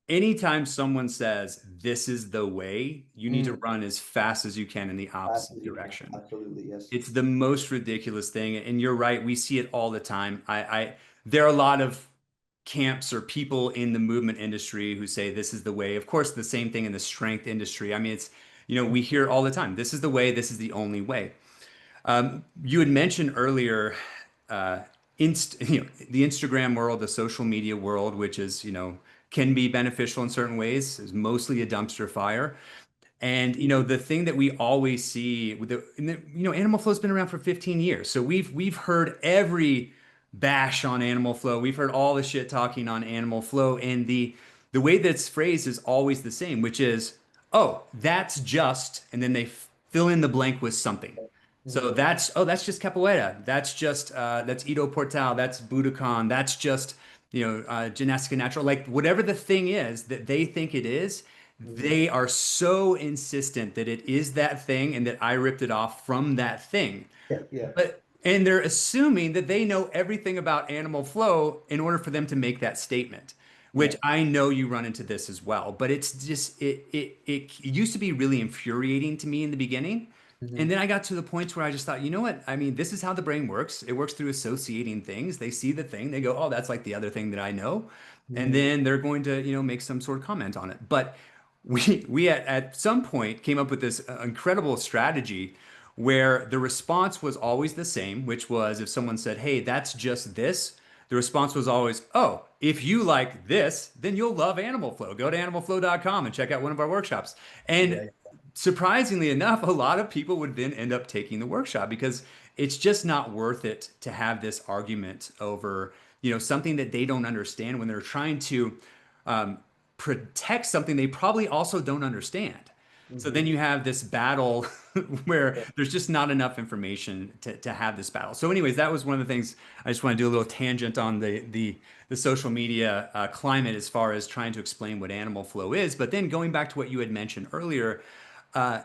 anytime someone says this is the way, you need to Mm, run as fast as you can in the fast opposite as you can. direction. Absolutely, yes. It's the most ridiculous thing. And you're right, we see it all the time. There are a lot of camps or people in the movement industry who say this is the way. Of course, the same thing in the strength industry. I mean, we hear it all the time. This is the way, this is the only way. You had mentioned earlier, uh, the Instagram world, the social media world, which is, can be beneficial in certain ways, is mostly a dumpster fire. And the thing that we always see with Animal Flow's been around for 15 years. So we've heard every bash on Animal Flow. We've heard all the shit talking on Animal Flow. And the way that's phrased is always the same, which is, oh, that's just, and then they fill in the blank with something. So Mhm. that's just capoeira. That's Ido Portal. That's Budokan. That's just, gymnastica natural. Like whatever the thing is that they think it is, Mhm. they are so insistent that it is that thing and that I ripped it off from that thing. Yeah, yeah, And they're assuming that they know everything about animal flow in order for them to make that statement, which yeah. I know you run into this as well. But it's just it used to be really infuriating to me in the beginning. And Mhm. then I got to the point where I just thought, you know what? I mean, this is how the brain works. It works through associating things. They see the thing, they go, oh, that's like the other thing that I know. And Mhm. then they're going to, make some sort of comment on it. But we at some point came up with this incredible strategy where the response was always the same, which was if someone said, "Hey, that's just this," the response was always, "Oh, if you like this, then you'll love Animal Flow. Go to animalflow.com and check out one of our workshops." And Yeah, surprisingly enough, a lot of people would then end up taking the workshop because it's just not worth it to have this argument over, something that they don't understand when they're trying to um, protect something they probably also don't understand. So then Mhm. you have this battle where Yeah. there's just not enough information to have this battle. So, anyways, that was one of the things I just want to do a little tangent on the social media climate as far as trying to explain what animal flow is. But then going back to what you had mentioned earlier, uh,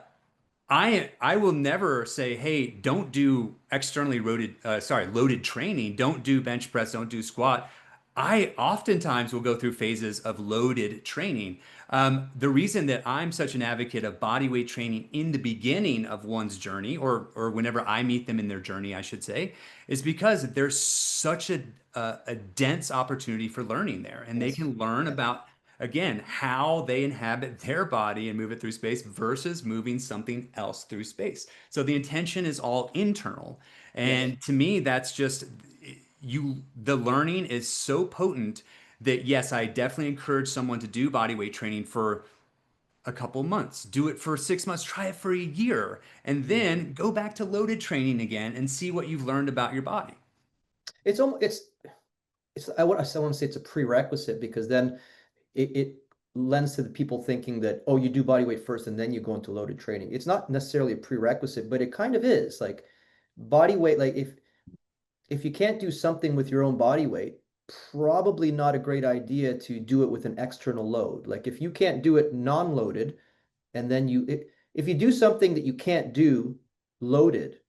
I will never say, hey, don't do loaded training. Don't do bench press. Don't do squat. I oftentimes will go through phases of loaded training. The reason that I'm such an advocate of body weight training in the beginning of one's journey, or whenever I meet them in their journey, I should say, is because there's such a dense opportunity for learning there, and they Yes. can learn Yes. about again, how they inhabit their body and move it through space versus moving something else through space. So the intention is all internal. Yes. And to me, that's just the learning is so potent that yes, I definitely encourage someone to do body weight training for a couple months, do it for 6 months, try it for a year, and Mhm. then go back to loaded training again and see what you've learned about your body. It's almost it's I want to say it's a prerequisite because then it lends to the people thinking that, oh, you do body weight first and then you go into loaded training. It's not necessarily a prerequisite, but it kind of is. Like body weight, like if you can't do something with your own body weight, probably not a great idea to do it with an external load. Like if you can't do it non-loaded, and then if you do something that you can't do loaded,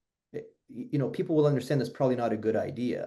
people will understand that's probably not a good idea.